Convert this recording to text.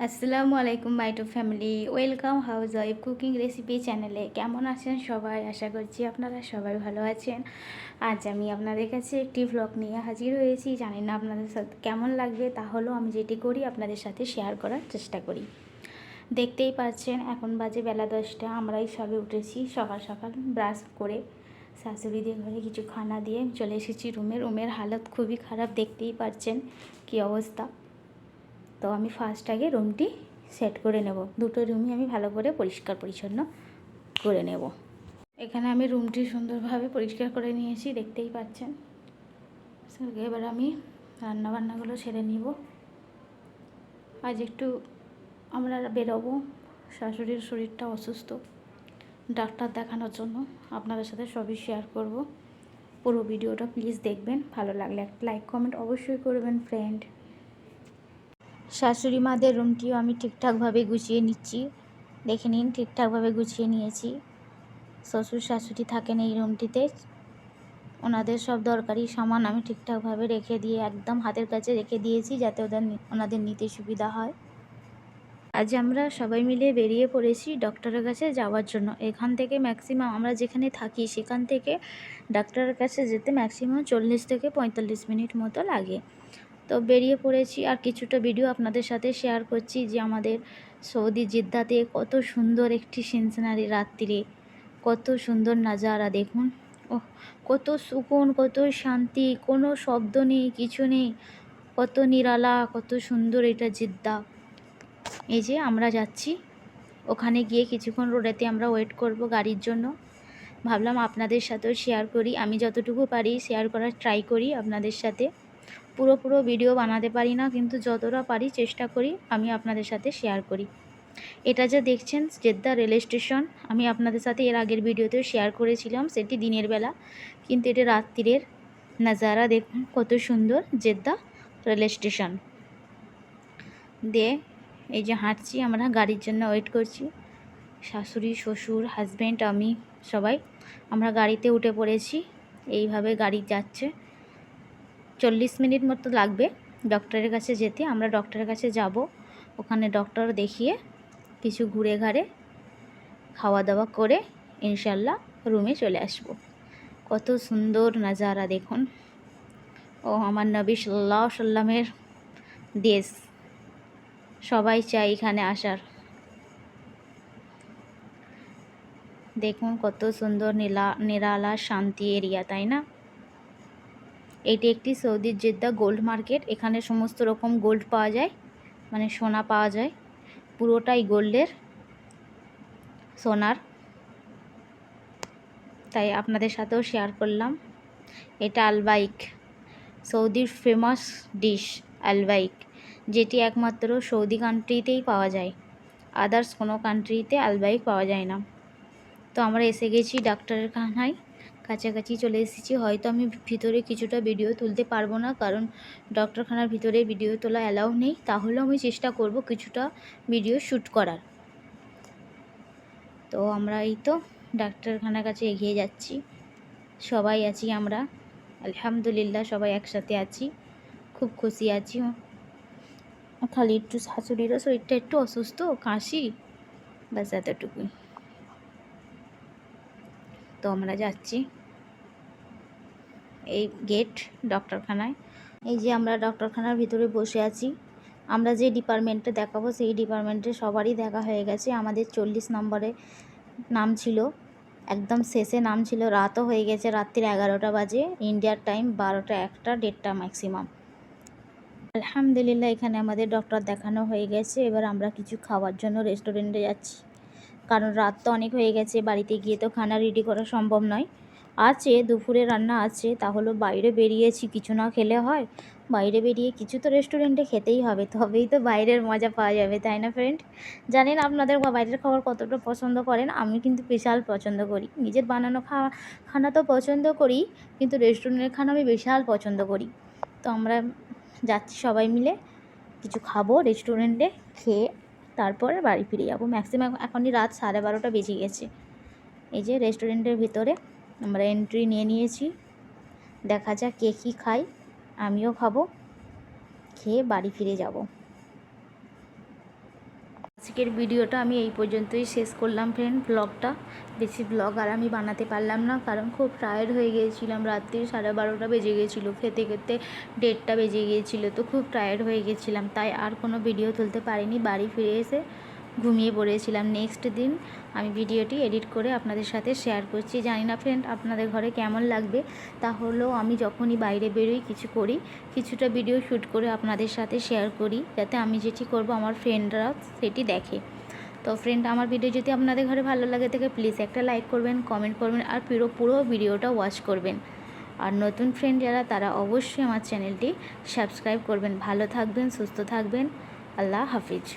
আসসালামু আলাইকুম my to family, welcome housewife cooking recipe চ্যানেলে। কেমন আছেন সবাই? আশা করছি আপনারা সবাই ভালো আছেন। আজ আমি আপনাদের কাছে একটি ভ্লগ নিয়ে হাজির হয়েছি। জানি না আপনাদের সাথে কেমন লাগবে, তাহলেও আমি যেটি করি আপনাদের সাথে শেয়ার করার চেষ্টা করি। দেখতেই পাচ্ছেন এখন বাজে বেলা 10টা। আমরাই সবে উঠেছি সকাল সকাল ব্রাশ করে শাশুড়িদের ঘরে কিছু খানা দিয়ে চলে এসেছি রুমের হালত খুবই খারাপ, দেখতেই পাচ্ছেন কী অবস্থা। তো আমি ফার্স্ট আগে রুমটি সেট করে নেব। দুটো রুমই আমি ভালো করে পরিষ্কার পরিচ্ছন্ন করে নেব। এখানে আমি রুমটি সুন্দরভাবে পরিষ্কার করে নিয়েছি, দেখতেই পাচ্ছেন। এবার আমি রান্নাবান্নাগুলো সেরে নিব। আজ একটু আমরা বেরোবো, শাশুড়ির শরীরটা অসুস্থ, ডাক্তার দেখানোর জন্য। আপনাদের সাথে সবই শেয়ার করব। পুরো ভিডিওটা প্লিজ দেখবেন, ভালো লাগলে একটা লাইক কমেন্ট অবশ্যই করবেন ফ্রেন্ড। শাশুড়ি মাদের রুমটিও আমি ঠিকঠাকভাবে গুছিয়ে নিচ্ছি, দেখে নিন ঠিকঠাকভাবে গুছিয়ে নিয়েছি। শ্বশুর শাশুড়ি থাকেন এই রুমটিতে, ওনাদের সব দরকারি সামান আমি ঠিকঠাকভাবে রেখে দিয়ে একদম হাতের কাছে রেখে দিয়েছি, যাতে ওনাদের নিতে সুবিধা হয়। আজ আমরা সবাই মিলে বেরিয়ে পড়েছি ডক্টরের কাছে যাওয়ার জন্য। এখান থেকে ম্যাক্সিমাম আমরা যেখানে থাকি সেখান থেকে ডাক্তারের কাছে যেতে ম্যাক্সিমাম 40 থেকে 45 মিনিট মতো লাগে। তো বেরিয়ে পড়েছি, আর কিছুটা ভিডিও আপনাদের সাথে শেয়ার করছি যে আমাদের সৌদি জেদ্দাতে কত সুন্দর একটি সিনসিনারি রাত্রিরে, কত সুন্দর নাজারা দেখুন। ও কত সুকুন, কত শান্তি, কোনো শব্দ নেই, কিছু নেই, কত নিরালা, কত সুন্দর এটা জেদ্দা। এই যে আমরা যাচ্ছি, ওখানে গিয়ে কিছুক্ষণ রোডেতে আমরা ওয়েট করব গাড়ির জন্য। ভাবলাম আপনাদের সাথেও শেয়ার করি, আমি যতটুকু পারি শেয়ার করার ট্রাই করি আপনাদের সাথে। পুরো ভিডিও বানাতে পারি না, কিন্তু যতটা পারি চেষ্টা করি আমি আপনাদের সাথে শেয়ার করি। এটা যা দেখছেন জেদ্দা রেল স্টেশন। আমি আপনাদের সাথে এর আগের ভিডিওতেও শেয়ার করেছিলাম, সেটি দিনের বেলা, কিন্তু এটা রাত্রিরের নাজারা দেখুন কত সুন্দর জেদ্দা রেল স্টেশন দিয়ে। এই যে হাঁটছি, আমরা গাড়ির জন্য ওয়েট করছি। শাশুড়ি, শ্বশুর, হাজব্যান্ড, আমি সবাই আমরা গাড়িতে উঠে পড়েছি। এইভাবে গাড়ি যাচ্ছে। 40 মিনিট মতো লাগবে ডক্টরের কাছে যেতে। আমরা ডক্টরের কাছে যাব, ওখানে ডক্টর দেখিয়ে কিছু ঘুরে ঘাড়ে খাওয়া দাওয়া করে ইনশাল্লাহ রুমে চলে আসব। কত সুন্দর নাজারা দেখুন। ও আমার নবী সাল্লাল্লাহু আলাইহি সাল্লামের দেশ, সবাই চাই এখানে আসার। দেখুন কত সুন্দর নিরালা শান্তি এরিয়া, তাই না? এটি একটি সৌদির জেদ্দা গোল্ড মার্কেট। এখানে সমস্ত রকম গোল্ড পাওয়া যায়, মানে সোনা পাওয়া যায়, পুরোটাই গোল্ডের, সোনার। তাই আপনাদের সাথেও শেয়ার করলাম। এটা আলবাইক, সৌদির ফেমাস ডিশ আলবাইক, যেটি একমাত্র সৌদি কান্ট্রিতেই পাওয়া যায়, আদার্স কোনো কান্ট্রিতে আলবাইক পাওয়া যায় না। তো আমরা এসে গেছি ডাক্তারের খানায়, কাছাকাছি চলে এসেছি। হয়তো আমি ভিতরে কিছুটা ভিডিও তুলতে পারবো না, কারণ ডক্টরখানার ভিতরে ভিডিও তোলা অ্যালাউ নেই। তাহলেও আমি চেষ্টা করব কিছুটা ভিডিও শ্যুট করার। তো আমরা এই তো ডাক্তারখানার কাছে এগিয়ে যাচ্ছি, সবাই আছি আমরা, আলহামদুলিল্লাহ সবাই একসাথে আছি, খুব খুশি আছি। খালি একটু শাশুড়িরও শরীরটা একটু অসুস্থ, কাশি, ব্যাস এতটুকুই। তো আমরা যাচ্ছি, এই গেট ডক্টরখানায়। এই যে আমরা ডক্টরখানার ভিতরে বসে আছি। আমরা যে ডিপার্টমেন্টে দেখাবো সেই ডিপার্টমেন্টে সবারই দেখা হয়ে গেছে। আমাদের 40 নম্বরে নাম ছিল, একদম শেষে নাম ছিল। রাতও হয়ে গেছে, রাত্রির 11টা বাজে, ইন্ডিয়ার টাইম 12টা, 1টা, 1:30 ম্যাক্সিমাম। আলহামদুলিল্লাহ এখানে আমাদের ডক্টর দেখানো হয়ে গেছে। এবার আমরা কিছু খাওয়ার জন্য রেস্টুরেন্টে যাচ্ছি, কারণ রাত তো অনেক হয়ে গেছে, বাড়িতে গিয়ে তো খানা রেডি করা সম্ভব নয়। আছে দুপুরে রান্না আছে, তাহলে বাইরে বেরিয়েছি, কিছু না খেলে হয়। বাইরে বেরিয়ে কিছু তো রেস্টুরেন্টে খেতেই হবে, তবেই তো বাইরের মজা পাওয়া যাবে, তাই না ফ্রেন্ড? জানেন আপনাদের বাইরের খাবার কতটা পছন্দ করেন, আমি কিন্তু বিশাল পছন্দ করি। নিজের বানানো খানা তো পছন্দ করি, কিন্তু রেস্টুরেন্টের খানা আমি বিশাল পছন্দ করি। তো আমরা যাচ্ছি সবাই মিলে, কিছু খাবো রেস্টুরেন্টে, খেয়ে তারপরে বাড়ি ফিরে যাবো। ম্যাক্সিমাম এখনই রাত 12:30 বেজে গেছে। এই যে রেস্টুরেন্টের ভিতরে আমরা এন্ট্রি নিয়ে নিয়েছি, দেখা যাক কে কী খাই। আমিও খাবো, খেয়ে বাড়ি ফিরে যাব। আজকের ভিডিওটা আমি এই পর্যন্তই শেষ করলাম ফ্রেন্ড। ব্লগটা বেশি ব্লগ আর আমি বানাতে পারলাম না, কারণ খুব টায়ার্ড হয়ে গিয়েছিলাম। রাত্রি 12:30 বেজে গিয়েছিলো, খেতে খেতে 1:30 বেজে গিয়েছিলো। তো খুব টায়ার্ড হয়ে গেছিলাম, তাই আর কোনো ভিডিও তুলতে পারিনি। বাড়ি ফিরে এসে ঘুমিয়ে পড়েছিলাম। নেক্সট দিন আমি ভিডিওটি এডিট করে আপনাদের সাথে শেয়ার করছি। জানি না ফ্রেন্ড আপনাদের ঘরে কেমন লাগবে। তাহলেও আমি যখনই বাইরে বেরোই কিছু করি, কিছুটা ভিডিও শ্যুট করে আপনাদের সাথে শেয়ার করি, যাতে আমি যেটি করব আমার ফ্রেন্ডরা সেটি দেখে। তো ফ্রেন্ড, আমার ভিডিও যদি আপনাদের ঘরে ভালো লাগে থাকে প্লিজ একটা লাইক করবেন, কমেন্ট করবেন, আর পুরো ভিডিওটা ওয়াচ করবেন। আর নতুন ফ্রেন্ড যারা, তারা অবশ্যই আমার চ্যানেলটি সাবস্ক্রাইব করবেন। ভালো থাকবেন, সুস্থ থাকবেন। আল্লাহ হাফিজ।